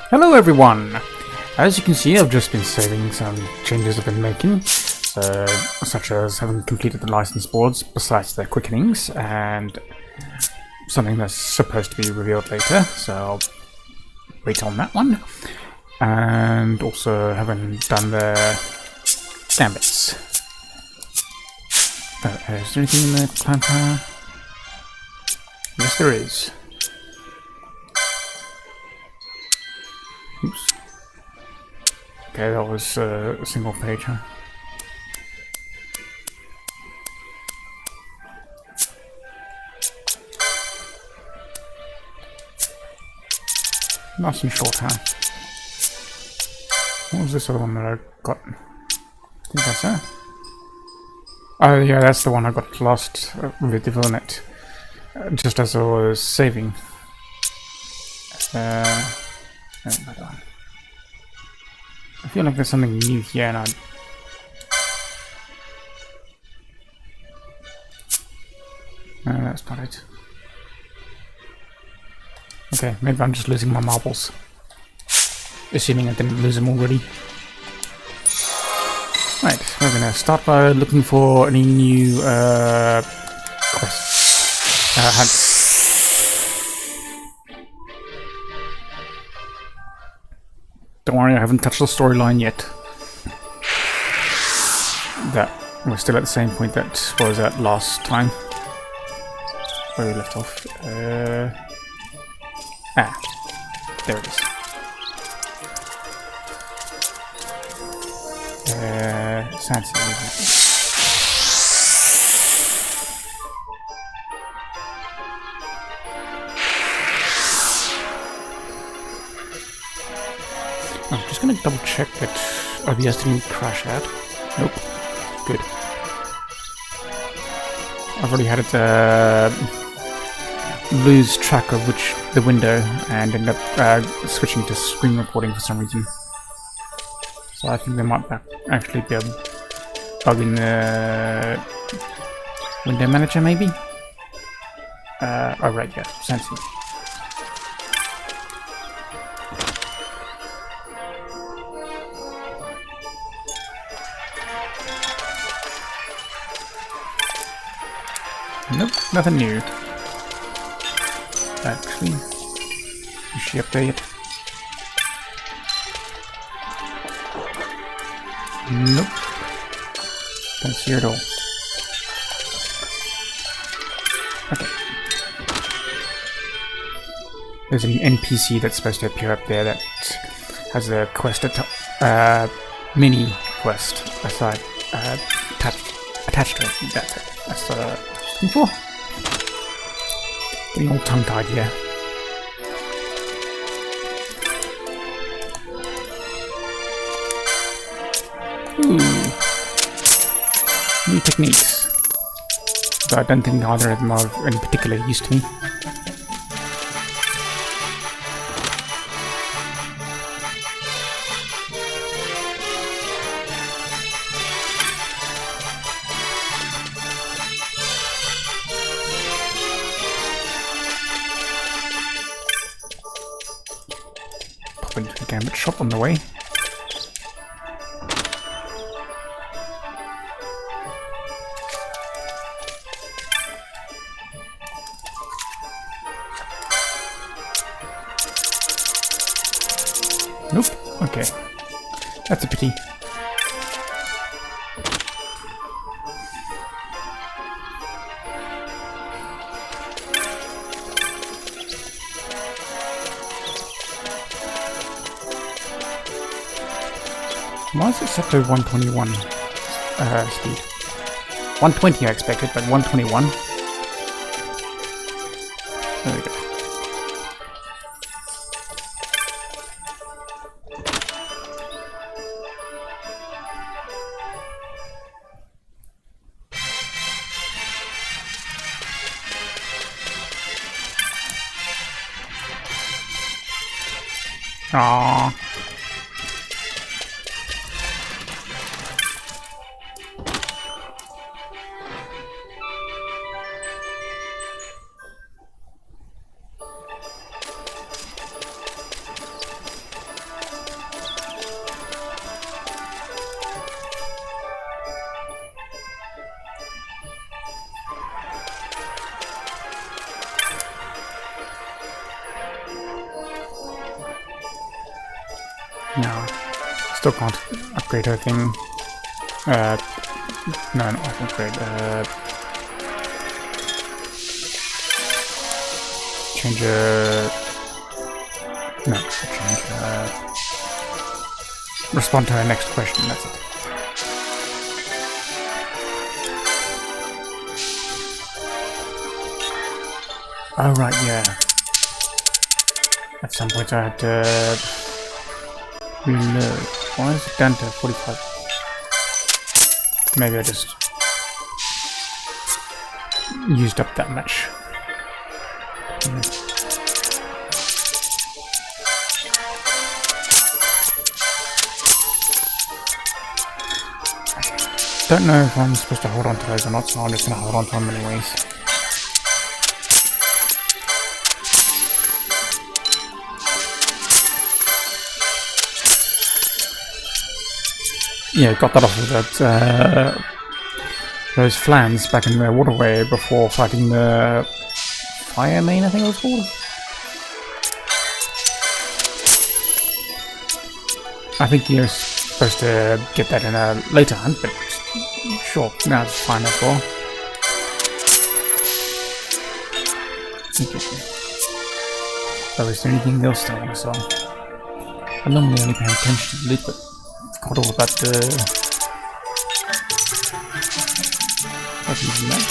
Hello everyone! As you can see, I've just been saving some changes I've been making, such as having completed the license boards besides their quickenings, and something that's supposed to be revealed later, so I'll wait on that one. And also having done the gambits. Is there anything in the platter? Yes, there is. Oops. Okay, that was a single page, huh? Nice and short, huh? What was this other one that I got? I think that's it. Oh yeah, that's the one I got lost with the villainette. Just as I was saving. I feel like there's something new here and no, that's not it. Okay, maybe I'm just losing my marbles. Assuming I didn't lose them already. Right, we're gonna start by looking for any new quests. Hunts. Don't worry, I haven't touched the storyline yet. That we're still at the same point that was at last time. Where we left off. There it is. Fancy. I'm just gonna double check that OBS didn't crash out. Nope. Good. I've already had it lose track of the window and end up switching to screen recording for some reason. So I think there might actually be a bug in the window manager, maybe? Oh right, yeah, Fancy. Nope, nothing new. Actually, is she updated? Nope. Don't see her at all. Okay. There's an NPC that's supposed to appear up there that has a quest mini quest aside attached to it. That's it. That's what I was looking for. Getting all tongue-tied here. Ooh. New techniques. But I don't think either of them are of any particular use to me. Pop into the gambit shop on the way. Nope. Okay. That's a pity. Why is it set to 121 speed? 120 I expected, but 121. There we go. Aww. No, still can't upgrade her thing. No, not upgrade. Change her. No, change her. Respond to her next question. That's it. Oh right, yeah. At some point I had to reload. Why is it down to 45? Maybe I just used up that much. Don't know if I'm supposed to hold on to those or not, so I'm just gonna hold on to them anyways. Yeah, got that off of that, those flans back in the waterway before fighting the fire main, I think it was called. I think you're supposed to get that in a later hunt, but sure, now it's fine as well. Okay. So is there anything else I want to sell? I normally only pay attention to the loot, but forgot all about the weapons in that.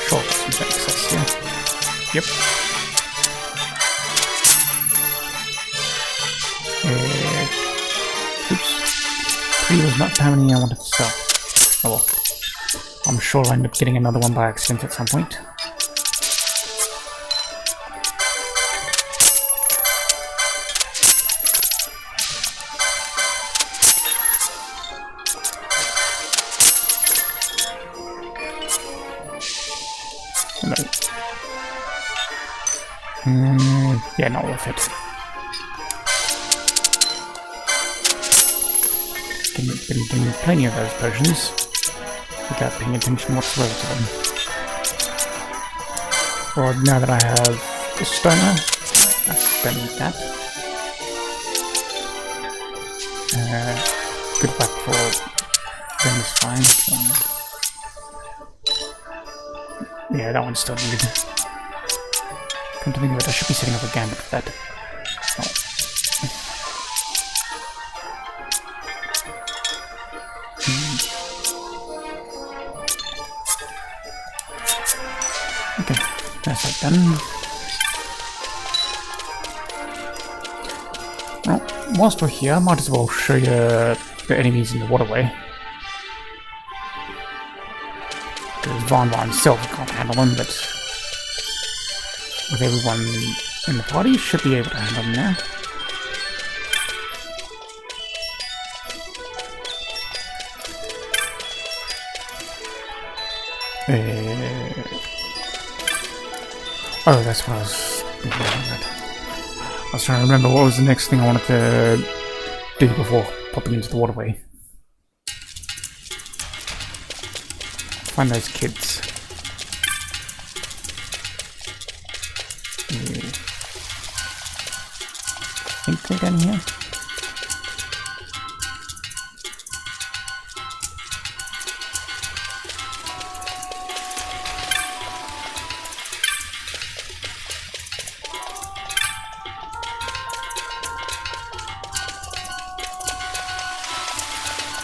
Sure, let's use access here. Yep. Oops. 3 was not how many I wanted to sell. Oh well. I'm sure I'll end up getting another one by accident at some point. Yeah, not worth it. Getting plenty of those potions without paying attention whatsoever to them. Well, now that I have the stoner, I don't need that. Good back for them is fine. So. Yeah, that one's still needed. Come to think of it, I should be setting up a gambit for that. Oh. Okay, that's that done. Well, whilst we're here, I might as well show you the enemies in the waterway. Because Vaughn by himself can't handle them, but with everyone in the party, should be able to handle them now. Oh, that's what I was thinking about. I was trying to remember what was the next thing I wanted to do before popping into the waterway. Find those kids. I think they're down here.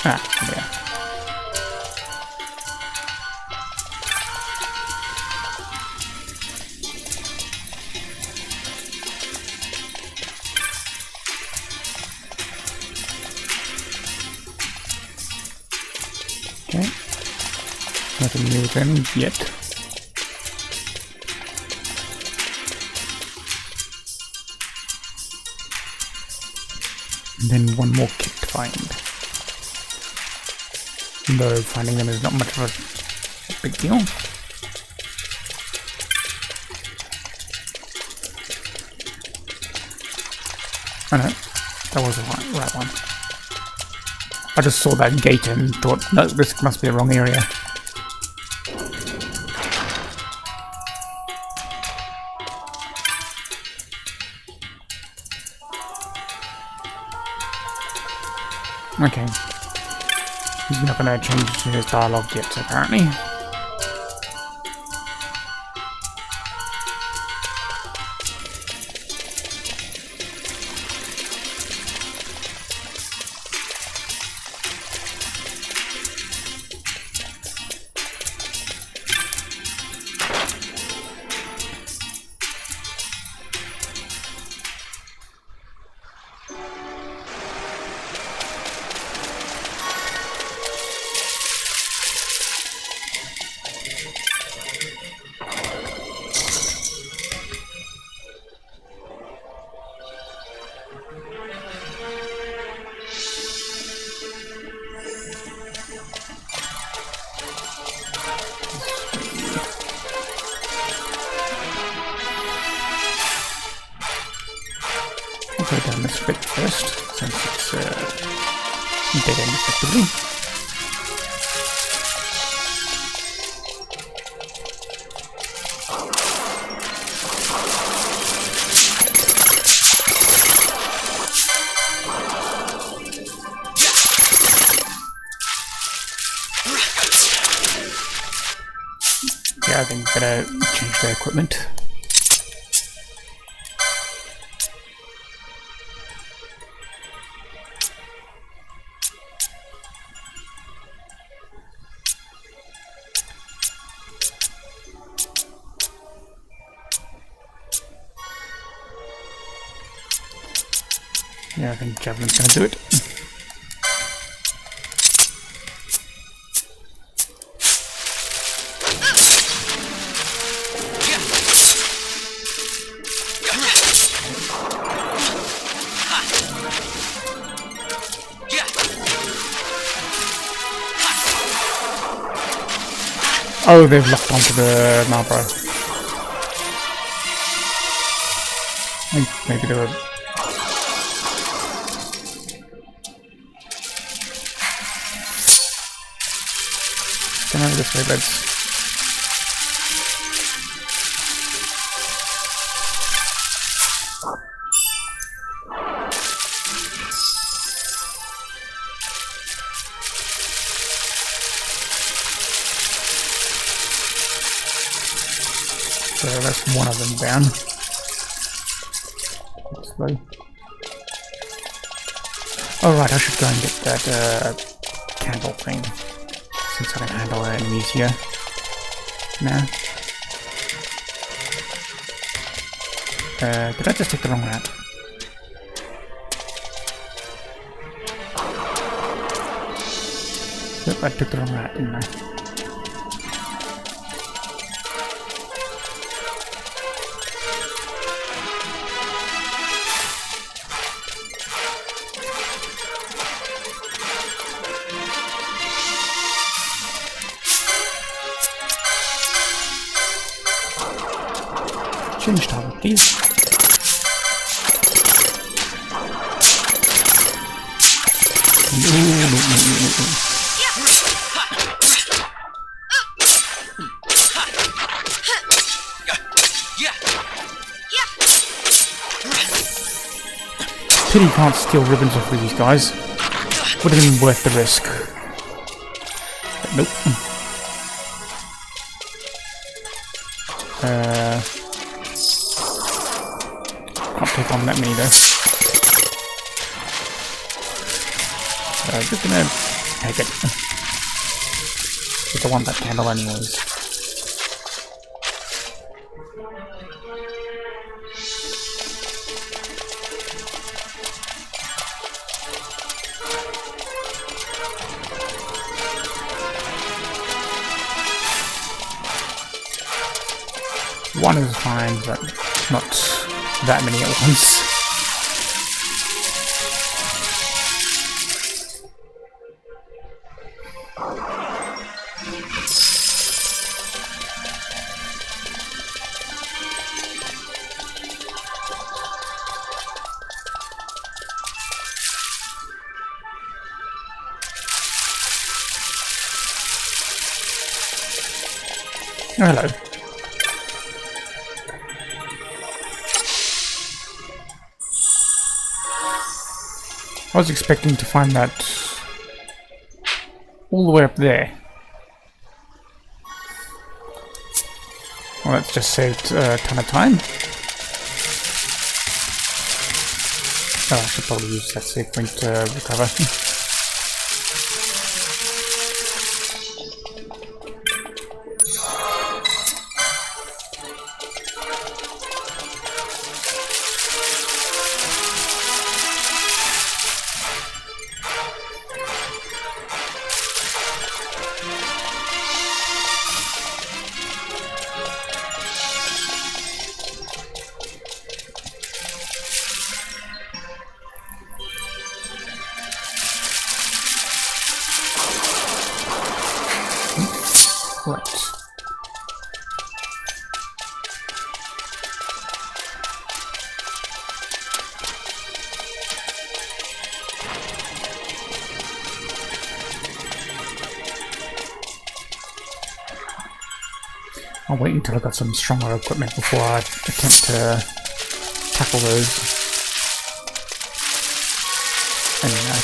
Ah, yeah. Okay. Nothing new with them yet. And then one more kit to find. Though finding them is not much of a big deal. Oh no, that was the right one. I just saw that gate and thought, no, this must be the wrong area. Okay. He's not going to change his dialogue yet, apparently. Go down this bit first, since it's dead end effectively. Yeah, I think better change the equipment. Yeah, I think Javelin's gonna do it. Oh, they've locked onto the Marlboro. I think maybe they were... Come over this way, lads. So that's one of them down. Slow. Oh right, I should go and get that candle thing. Since I can handle our enemies here. Now. Did I just take the wrong route? Yep, I took the wrong route, didn't I? Change target, please. No. Pity you can't steal ribbons off of these guys. Would have been worth the risk. But nope. Can't take on that many though. Just gonna take it. Because I want that candle anyways. One is fine, but not that many at once. Oh, hello. I was expecting to find that all the way up there. Well, that's just saved a ton of time. Oh, I should probably use that save point to recover. Right. I'll wait until I've got some stronger equipment before I attempt to tackle those. Anyway.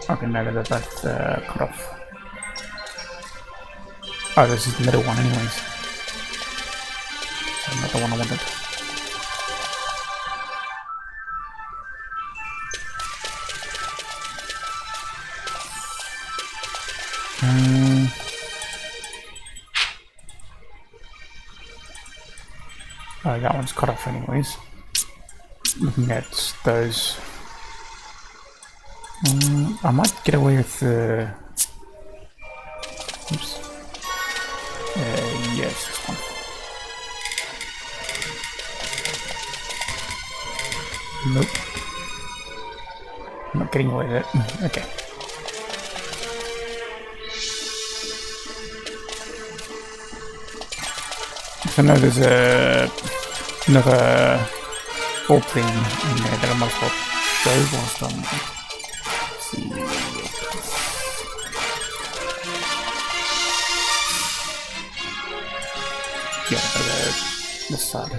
Okay, now they're both cut off. Oh, this is the middle one anyways. Not the one I wanted. Oh, that one's cut off anyways. Looking at those. I might get away with the... Oops. Yes, this one. Nope. I'm not getting away with it. Okay. So now there's another orb thing in there that I might as well show whilst I'm... Yeah, this side.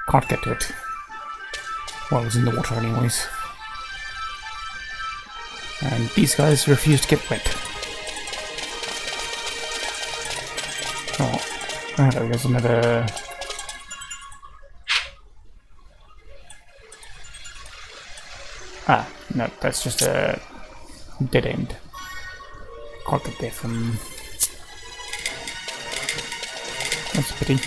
Can't get to it. Well, it's in the water anyways. And these guys refuse to get wet. Oh, there's another... No, that's just a dead end. Can't get there from... That's a pity.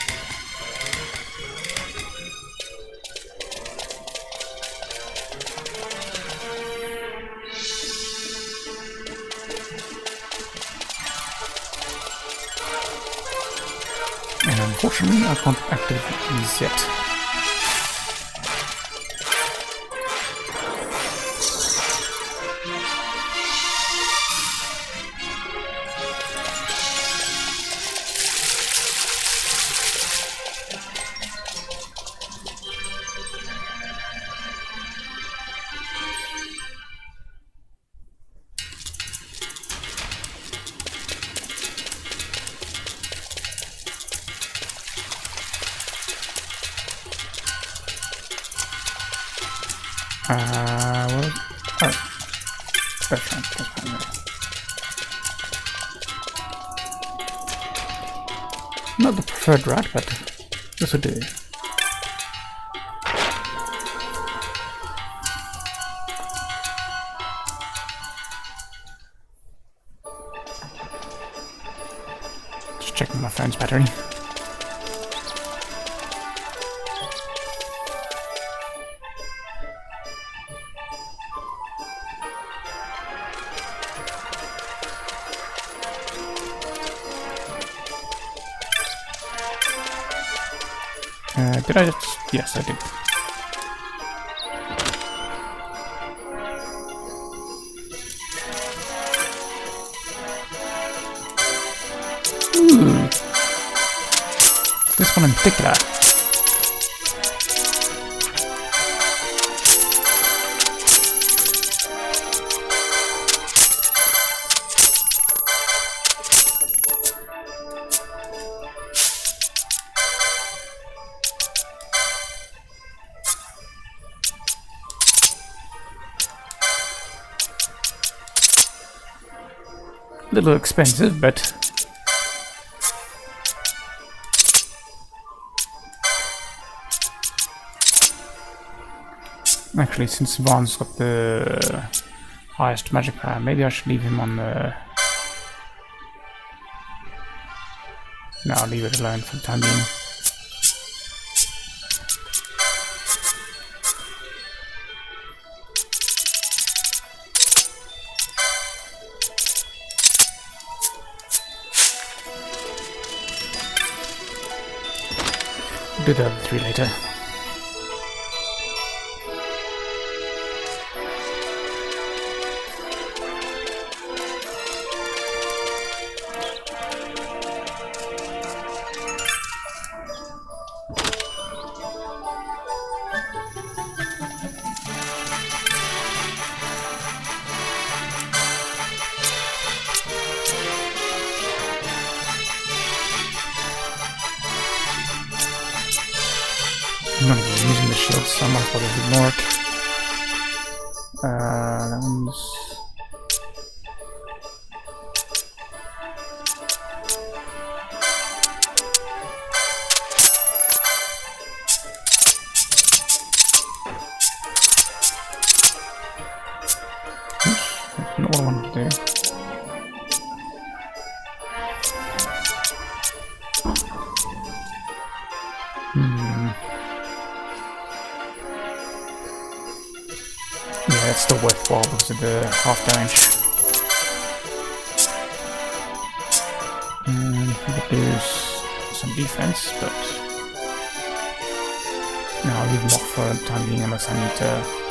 And unfortunately, I can't activate these yet. Well, oh, that's fine. Not the preferred route, but this will do. Just checking my phone's battery. Did I just... Yes, I did. Ooh. This one in particular. A little expensive, but actually, since Vaughn's got the highest magic power, maybe I should leave him on the... No, I'll leave it alone for the time being. Do the other 3 later. I'm not even using the shield, so I might as well just ignore it. That one's... Oops, that's not what I wanted to do. Yeah, it's still worthwhile because of the half damage. And we could do some defense, but no, I'll leave them off for the time being unless I need to.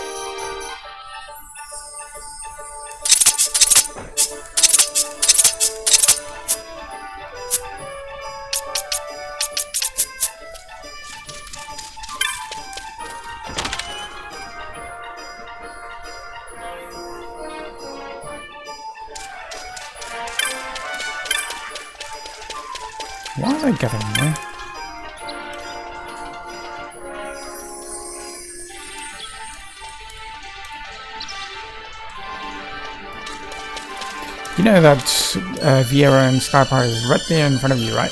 Why are they gathering there? You know that Viera and Skypire is right there in front of you, right?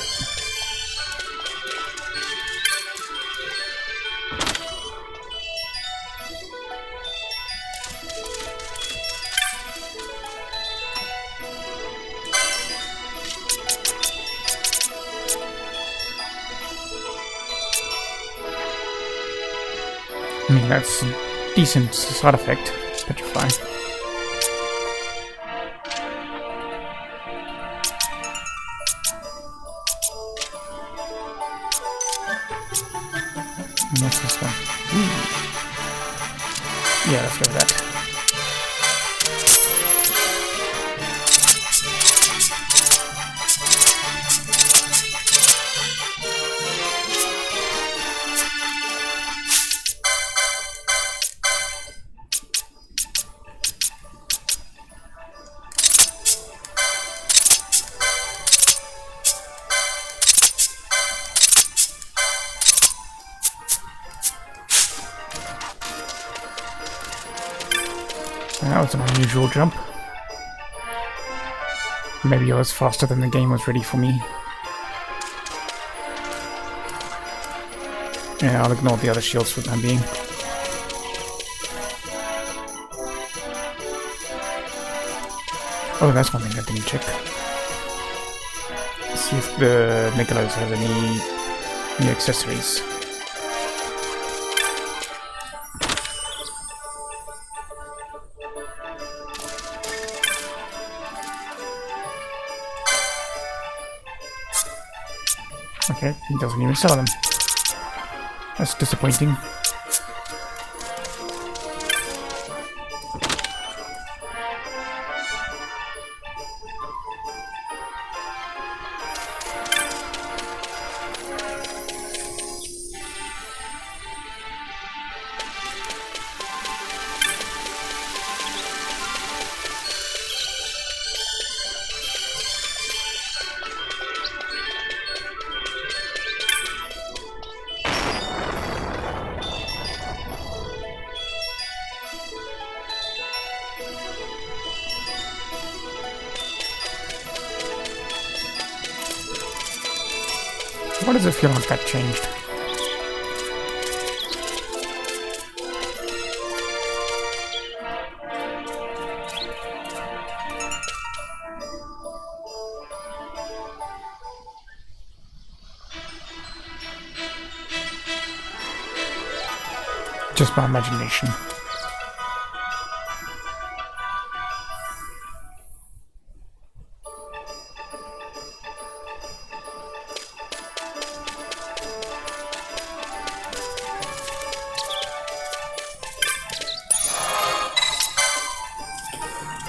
I mean, that's a decent side effect. Petrify. And what's this one? Ooh. Yeah, let's go with that. That was an unusual jump. Maybe I was faster than the game was ready for me. Yeah, I'll ignore the other shields for the time being. Oh, that's one thing I didn't check. See if the Nicholas has any new accessories. Okay, he doesn't even sell them. That's disappointing. What does it feel like that changed? Just my imagination.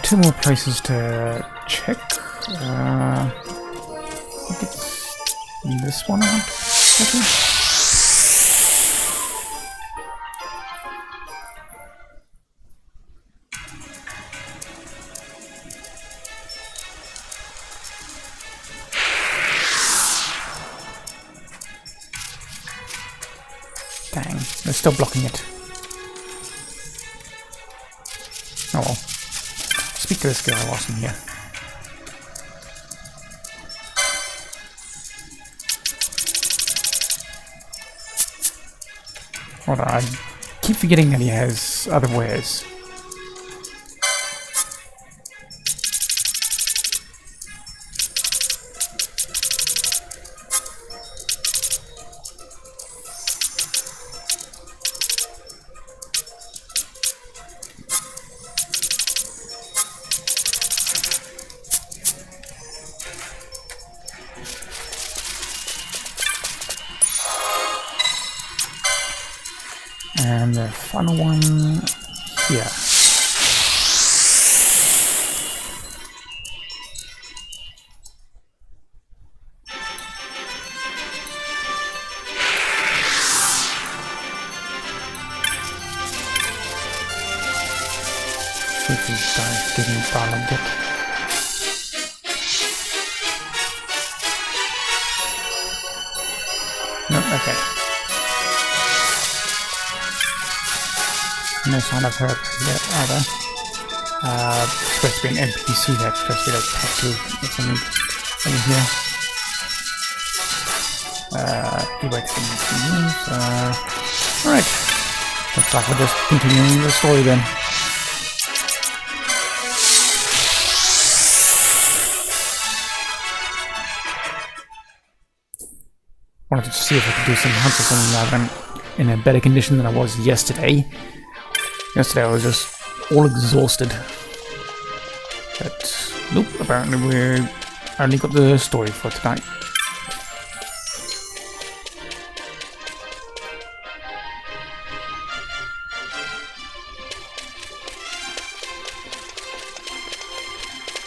Two more places to check. I think it's this one. Okay. Dang, they're still blocking it. Oh well. Speak to this guy whilst I'm here. Hold on, I keep forgetting that he has other wares. And the final one here. See if these guys give me dialogue yet. Nope, okay. No sign of her yet either. Supposed to be an NPC that's supposed to be like passive or something over here. He waits for me to move. Alright. Looks like we're just continuing the story then. Wanted to see if I could do some hunts or something now that I'm in a better condition than I was yesterday. Yesterday I was just all exhausted. But nope, apparently we only got the story for tonight.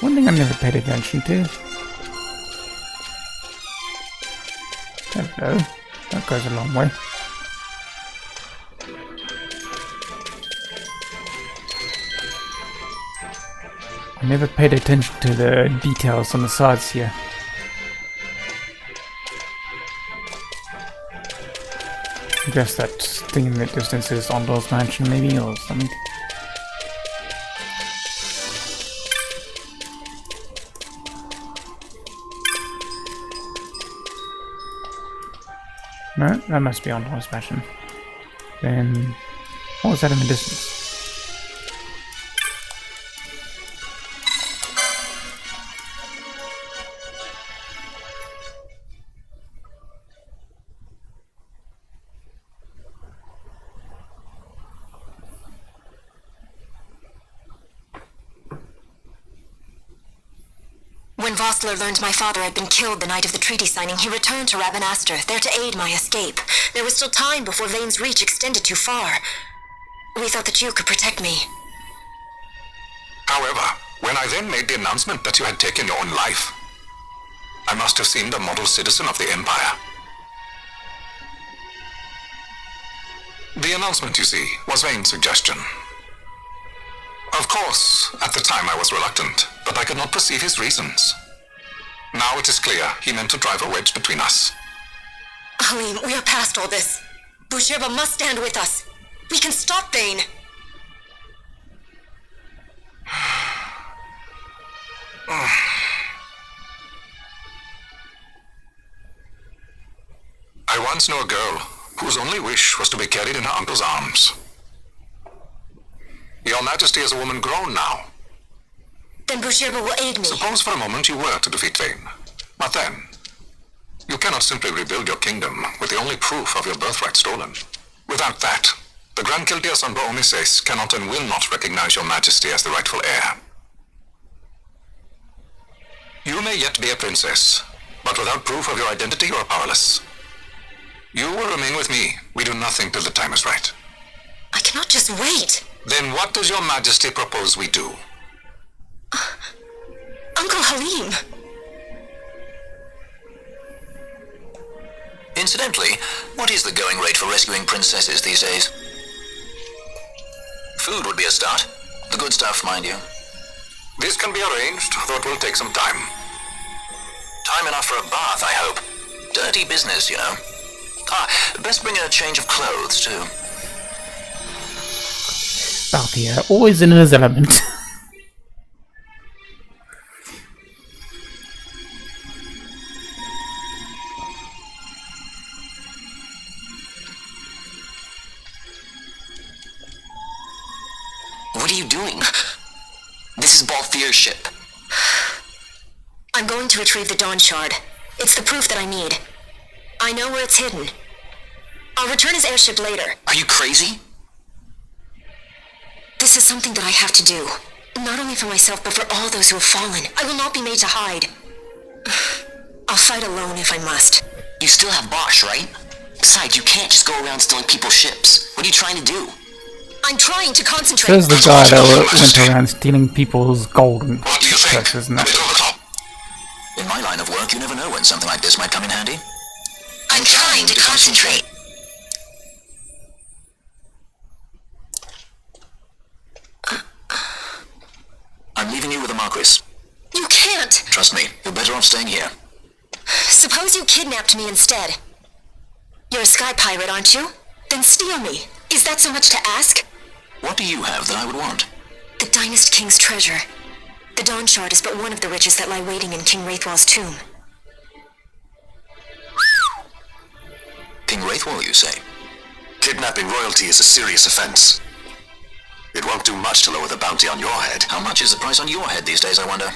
One thing I never paid attention to. Hello, that goes a long way. I never paid attention to the details on the sides here. I guess that thing in the distance is Ondor's mansion maybe, or something. No, that must be Ondor's mansion. Then, what was that in the distance? When Vossler learned my father had been killed the night of the treaty signing, he returned to Rabanastre, there to aid my escape. There was still time before Vane's reach extended too far. We thought that you could protect me. However, when I then made the announcement that you had taken your own life, I must have seemed a model citizen of the Empire. The announcement, you see, was Vane's suggestion. Of course, at the time I was reluctant, but I could not perceive his reasons. Now it is clear he meant to drive a wedge between us. Halim, we are past all this. Bushirba must stand with us. We can stop Vane. I once knew a girl whose only wish was to be carried in her uncle's arms. Your Majesty is a woman grown now. Then Bushirba will aid me. Suppose for a moment you were to defeat Vane. But then, you cannot simply rebuild your kingdom with the only proof of your birthright stolen. Without that, the Grand Kiltias on Boomises cannot and will not recognize your Majesty as the rightful heir. You may yet be a princess, but without proof of your identity you are powerless. You will remain with me. We do nothing till the time is right. I cannot just wait. Then what does your Majesty propose we do? Uncle Halim. Incidentally, what is the going rate for rescuing princesses these days? Food would be a start. The good stuff, mind you. This can be arranged, though it will take some time. Time enough for a bath, I hope. Dirty business, you know. Best bring a change of clothes, too. Balthier, always in his element. What are you doing? This is Balthier's ship. I'm going to retrieve the Dawn Shard. It's the proof that I need. I know where it's hidden. I'll return his airship later. Are you crazy? This is something that I have to do. Not only for myself, but for all those who have fallen. I will not be made to hide. I'll fight alone if I must. You still have Bosch, right? Besides, you can't just go around stealing people's ships. What are you trying to do? I'm trying to concentrate. There's the guy that went around stealing people's gold and purses and that. In my line of work, you never know when something like this might come in handy. I'm trying to concentrate. I'm leaving you with the Marquis. You can't! Trust me, you're better off staying here. Suppose you kidnapped me instead. You're a sky pirate, aren't you? Then steal me. Is that so much to ask? What do you have that I would want? The Dynast King's treasure. The Dawn Shard is but one of the riches that lie waiting in King Wraithwall's tomb. King Wraithwall, you say? Kidnapping royalty is a serious offense. It won't do much to lower the bounty on your head. How much is the price on your head these days, I wonder?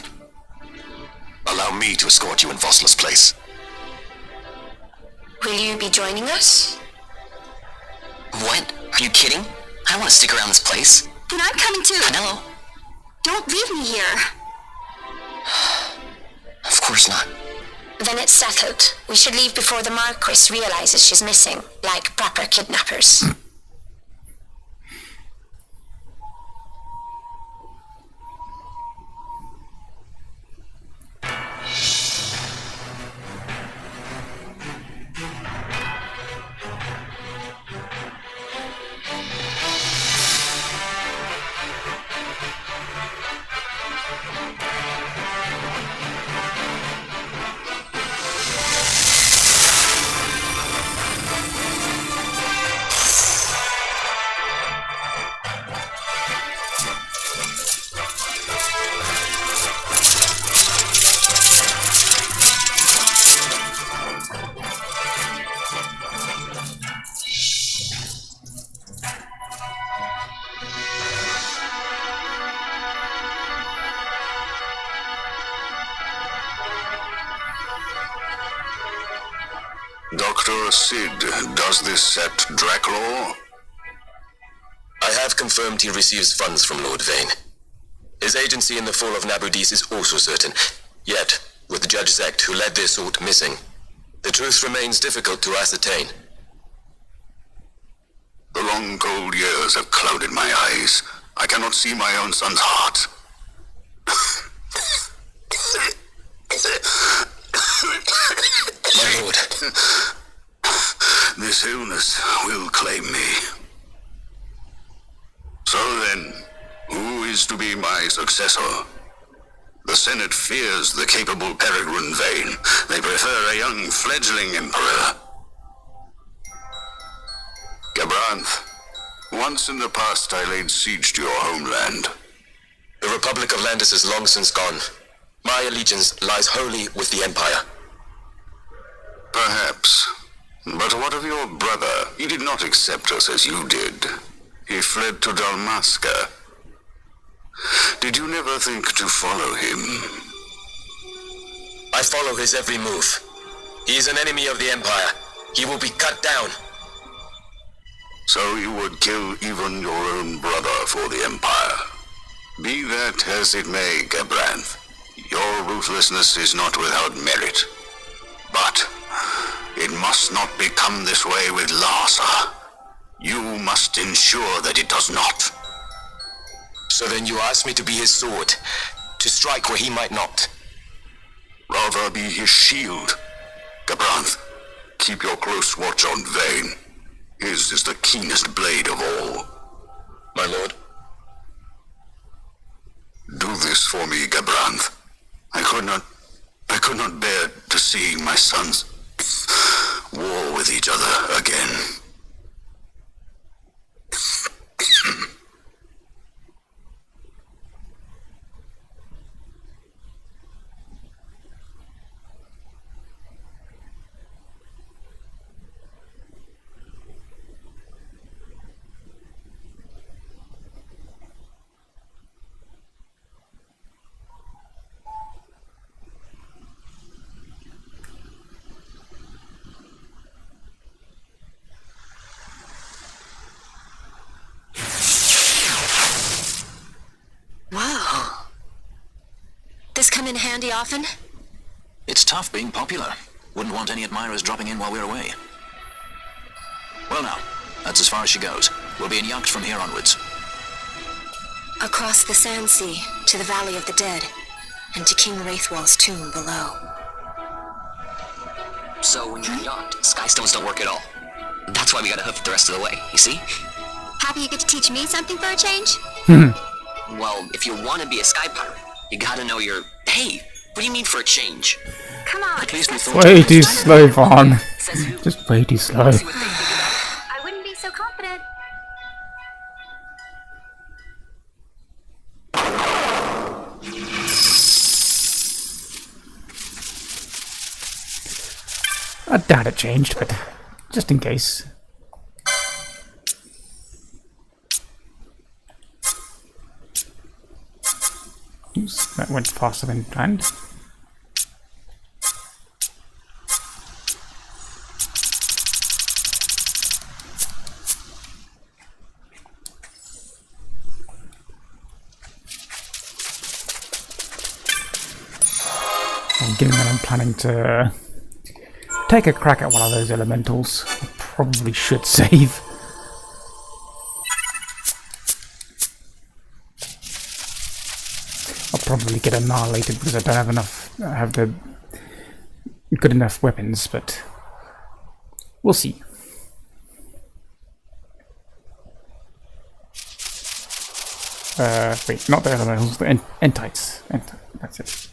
Allow me to escort you in Vossler's place. Will you be joining us? What? Are you kidding? I want to stick around this place. Then I'm coming too. Canelo? Don't leave me here. Of course not. Then it's settled. We should leave before the Marquis realizes she's missing, like proper kidnappers. Dr. Sid, does this set Draclaw? I have confirmed he receives funds from Lord Vane. His agency in the fall of Nabudis is also certain. Yet, with Judge Zect, who led the assault, missing, the truth remains difficult to ascertain. The long, cold years have clouded my eyes. I cannot see my own son's heart. My lord. This illness will claim me. So then, who is to be my successor? The Senate fears the capable Peregrine Vane. They prefer a young fledgling emperor. Gabranth, once in the past I laid siege to your homeland. The Republic of Landis is long since gone. My allegiance lies wholly with the Empire. Perhaps. But what of your brother? He did not accept us as you did. He fled to Dalmasca. Did you never think to follow him? I follow his every move. He is an enemy of the Empire. He will be cut down. So you would kill even your own brother for the Empire. Be that as it may, Gabranth, your ruthlessness is not without merit. But it must not become this way with Larsa. You must ensure that it does not. So then you ask me to be his sword, to strike where he might not. Rather be his shield. Gabranth, keep your close watch on Vane. His is the keenest blade of all. My lord. Do this for me, Gabranth. I could not bear to see my sons war with each other again. Wow. This come in handy often? It's tough being popular. Wouldn't want any admirers dropping in while we're away. Well now, that's as far as she goes. We'll be in yacht from here onwards. Across the Sand Sea, to the Valley of the Dead, and to King Wraithwall's tomb below. So when you're yacht, skystones don't work at all. That's why we gotta hoof it the rest of the way, you see? Happy you get to teach me something for a change? Well, if you want to be a sky pirate, you gotta know your... Hey, what do you mean for a change? Come on. At least we thought... Way too slow, Vaughn. Just way too slow. I wouldn't be so confident. I doubt it changed, but just in case. Oops, that went faster than planned. Given that I'm planning to take a crack at one of those elementals, I probably should save. I'll probably get annihilated because I don't have the good enough weapons, but we'll see. Wait, not the elementals, the entites. That's it.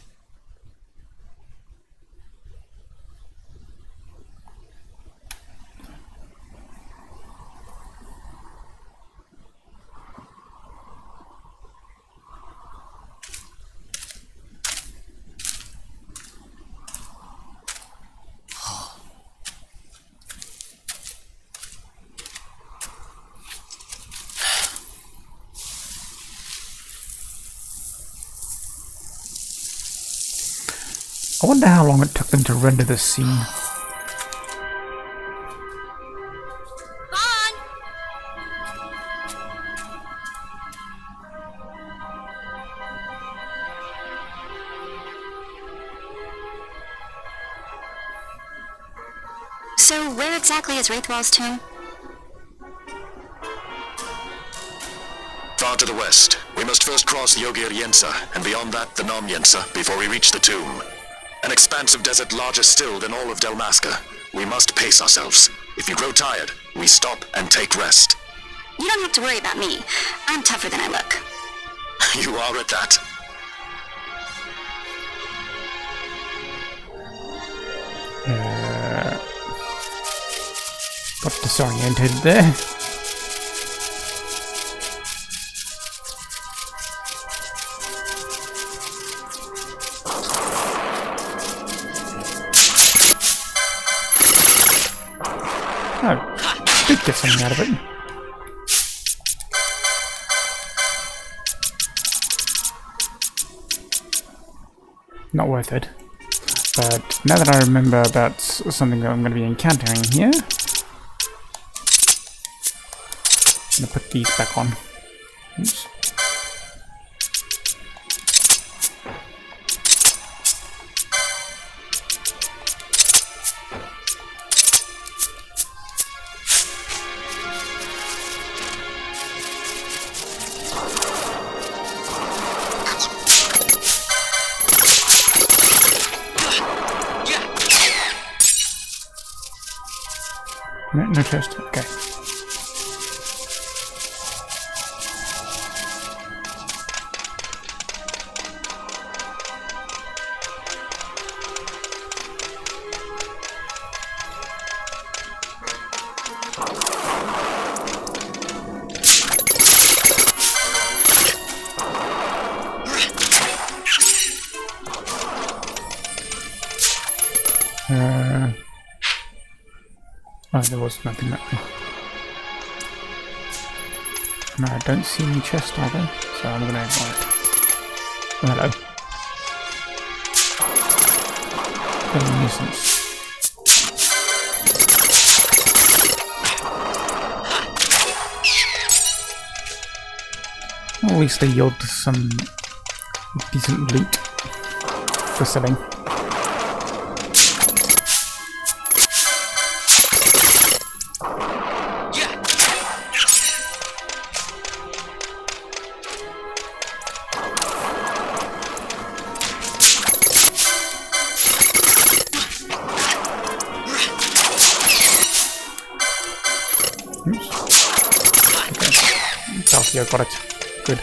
I wonder how long it took them to render this scene. So where exactly is Wraithwall's tomb? Far to the west. We must first cross the Yogir Yensa, and beyond that the Nom Yensa, before we reach the tomb. An expanse of desert larger still than all of Dalmasca. We must pace ourselves. If you grow tired, we stop and take rest. You don't have to worry about me. I'm tougher than I look. You are at that. Got disorientated there. Oh, did get something out of it. Not worth it. But now that I remember about something that I'm going to be encountering here, I'm going to put these back on. Oops. No chest. Okay. Oh, there was nothing that way. No, I don't see any chest either, so I'm gonna ignore it. Oh, hello. What a nuisance. Well, at least they yield some decent loot for selling. Yeah, got it. Good.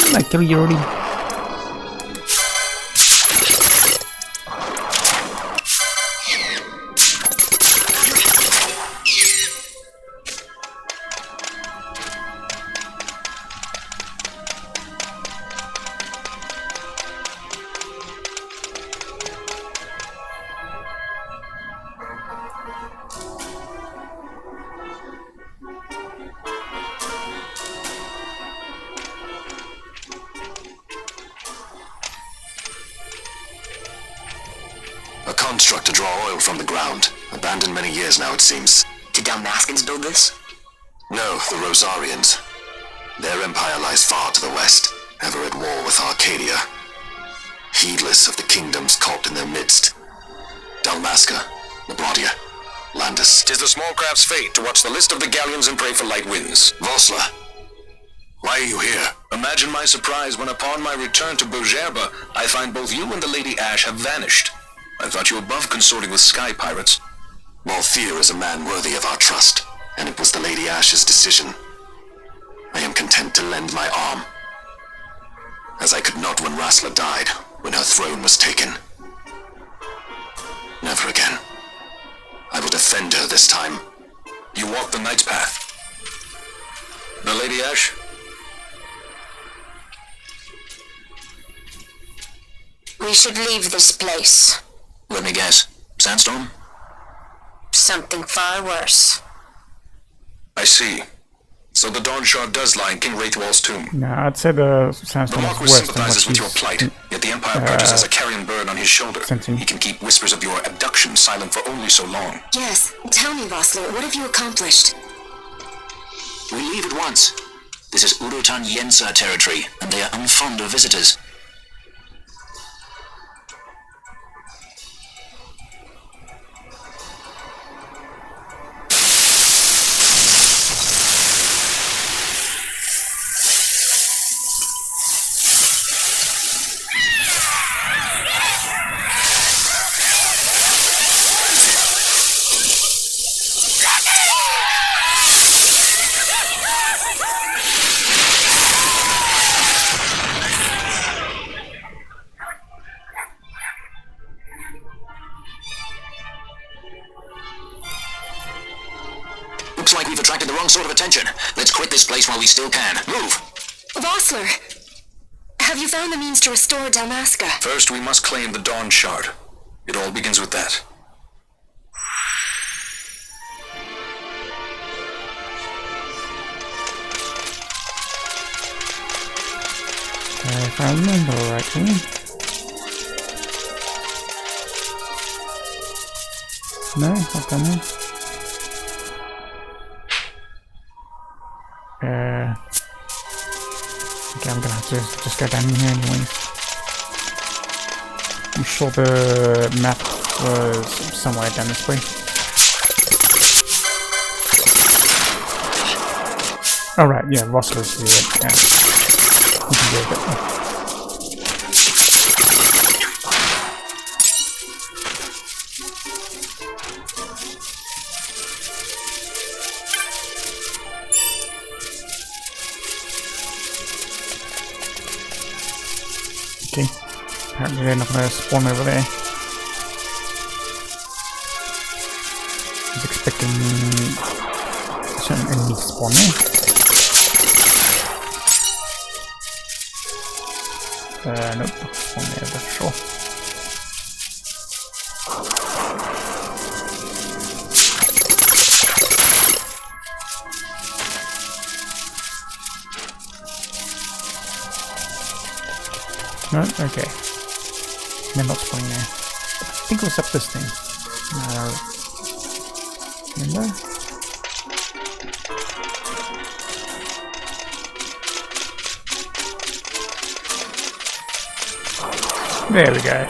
Didn't I kill you already? Construct to draw oil from the ground. Abandoned many years now, it seems. Did Dalmascans build this? No, the Rosarians. Their empire lies far to the west, ever at war with Arcadia. Heedless of the kingdoms caught in their midst. Dalmasca, Nabradia, Landis. 'Tis the small craft's fate to watch the list of the galleons and pray for light winds. Vosla, why are you here? Imagine my surprise when upon my return to Bogerba, I find both you and the Lady Ash have vanished. I thought you above consorting with sky pirates. Malthir is a man worthy of our trust, and it was the Lady Ash's decision. I am content to lend my arm, as I could not when Rasla died, when her throne was taken. Never again. I will defend her this time. You walk the Knight's path. The Lady Ash? We should leave this place. Let me guess. Sandstorm? Something far worse. I see. So the Dawn Shard does lie in King Wraithwall's tomb. No, I'd say the The sandstorm is Marquis worse than sympathizes what with your he's plight, yet the Empire perches as a carrion bird on his shoulder. sensing. He can keep whispers of your abduction silent for only so long. Yes, tell me, Vossler, what have you accomplished? We leave at once. This is Urotan Yensa territory, and they are unfond of visitors. Looks like we've attracted the wrong sort of attention. Let's quit this place while we still can. Move! Vossler! Have you found the means to restore Dalmasca? First, we must claim the Dawn Shard. It all begins with that. If I remember rightly. No, not done that. Okay, I'm gonna have to just go down here anyway. I'm sure the map was somewhere down this way. Oh right, yeah, Vossler's here. Yeah. You can go a bit. Okay, apparently they're not going to spawn over there. I was expecting some enemies to spawn there. Nope, not spawn there, that's for sure. No? Okay. They're not spawning there. I think it was up this thing. Remember? There we go.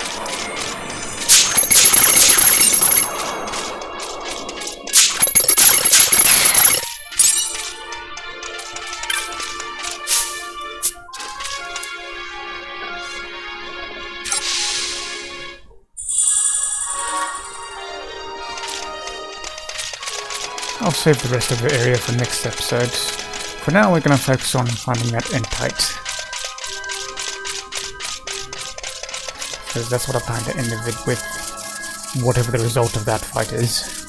I'll save the rest of the area for next episode. For now, we're going to focus on finding that Entite. Because that's what I plan to end the vid with, whatever the result of that fight is.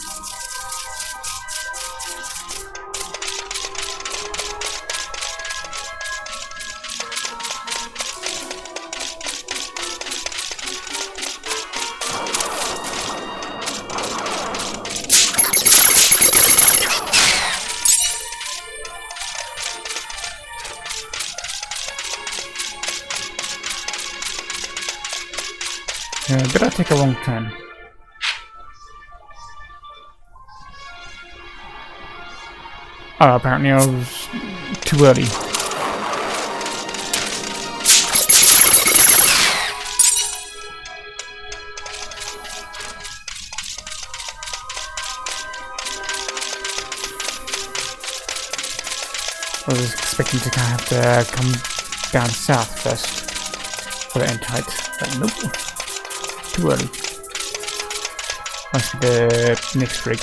Did I take a wrong turn? Oh, apparently I was too early. I was expecting to kind of have to come down south first for the Entite, but nope. Too early. Must be the next rig.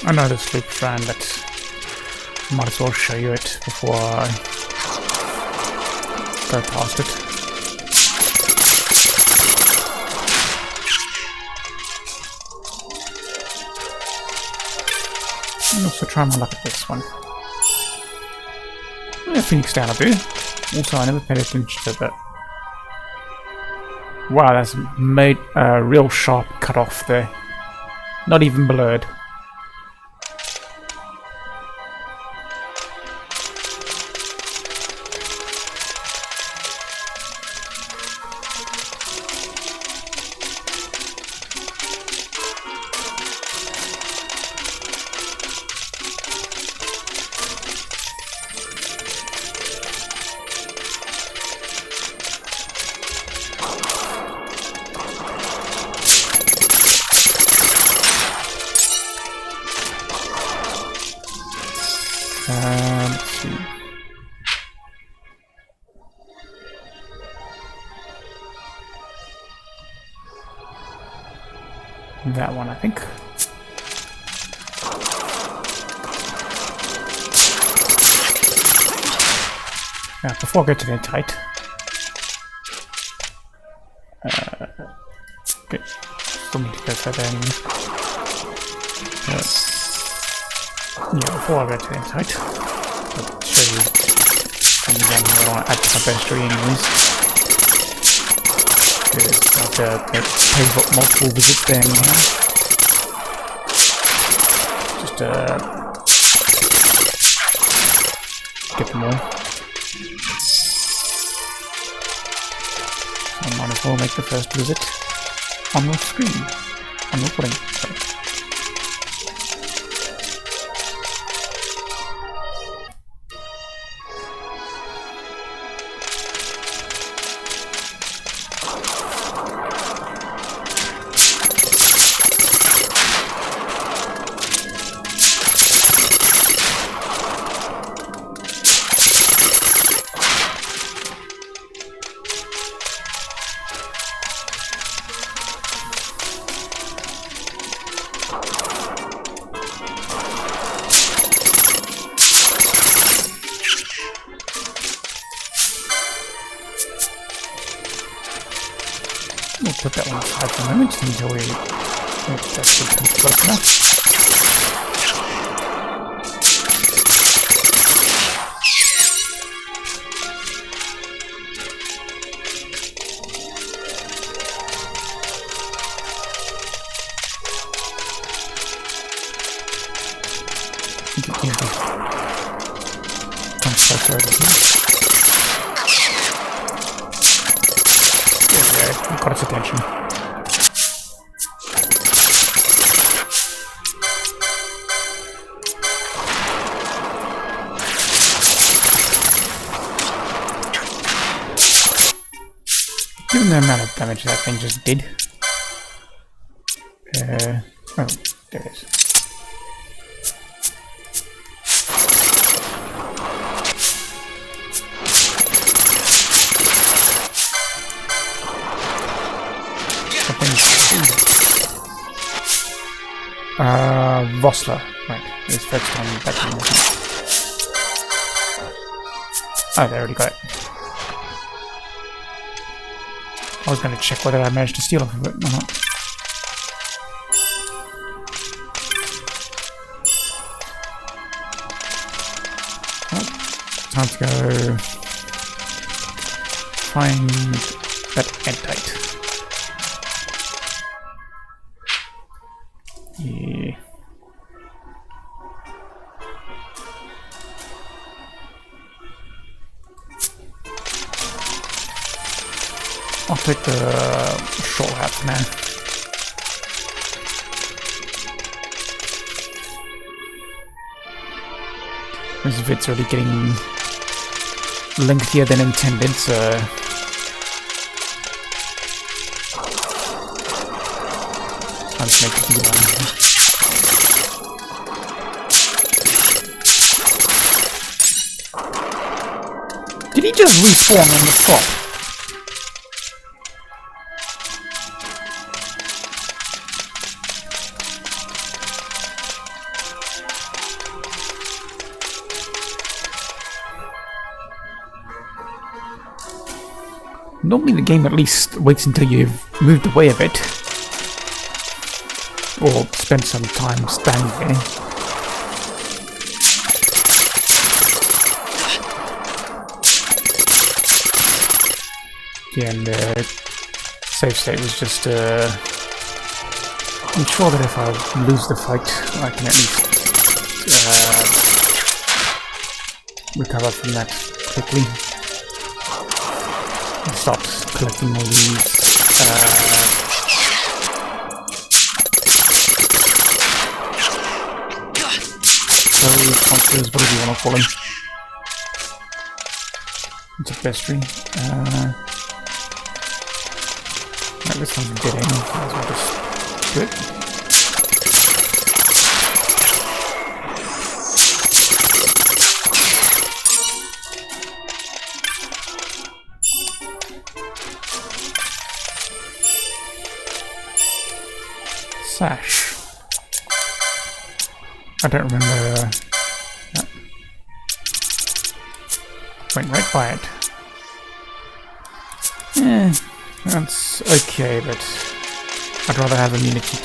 another sleep strand, but might as well show you it before I go past it. And also try my luck at this one. Yeah, Phoenix down a bit. Also, I never paid attention to that. Wow, that's made a real sharp cut off there. Not even blurred. Let's see. That one, I think. Now, before I go to the Entite, okay, still need to go further anyway. Yeah, before I go to the Entite, I'll show you something I want to add to my bestiary anyways. I've paid multiple visits there anyhow. Just get them all. I might as well make the first visit on the screen. On recording, sorry. We'll put that one aside for a moment until we actually come close enough. Come closer over here. Got its attention. Given the amount of damage that thing just did. Oh, there it is. Vossler. Right, it's focused on that one. Oh, they already got it. I was going to check whether I managed to steal off of it or not. Well, time to go find that Entite. Yeah. I'll take the short hat for now. This vid's already getting lengthier than intended, so time to make a beeline here. Did he just respawn on the spot? normally the game at least waits until you've moved away a bit. Or spent some time standing there. Yeah, and the save state was just I'm sure that if I lose the fight, I can at least recover from that quickly. And start collecting all these monsters, whatever you want to call them. It's a pastry. Right, this one's dead end. Might as well just do it. Sash. I don't remember. Went right by it. Yeah, that's okay, but I'd rather have immunity to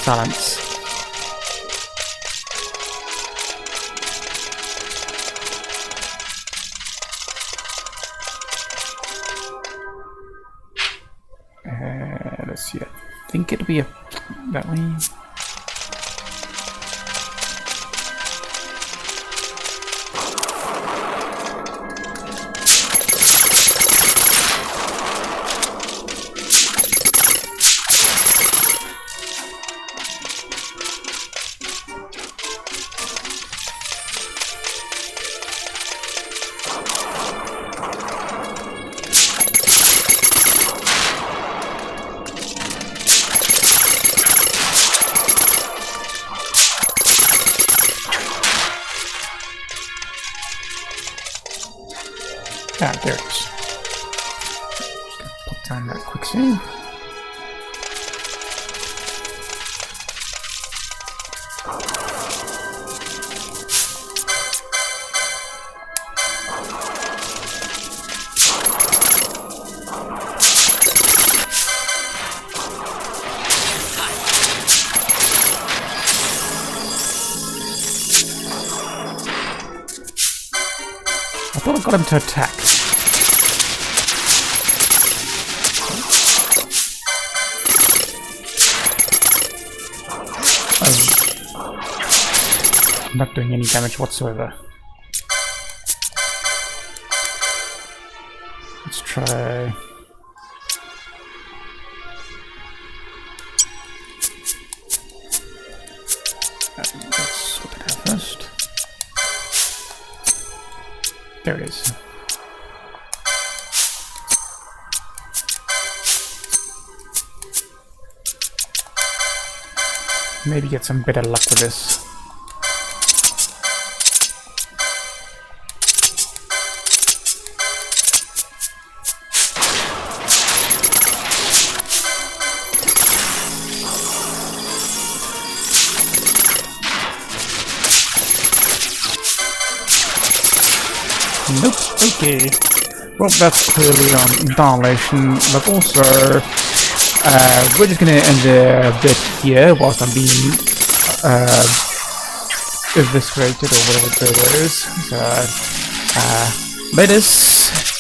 silence. Let's see. I think it'll be that way. Ah, there it is. Just gonna put down that quick save. I thought I got him to attack. I'm not doing any damage whatsoever. Let's try. Let's sort it out first. There it is. Maybe get some better luck with this. Nope, okay. Well, that's clearly on Annihilation, but also we're just gonna end the bit here whilst I'm being eviscerated or whatever the word is. So, latest.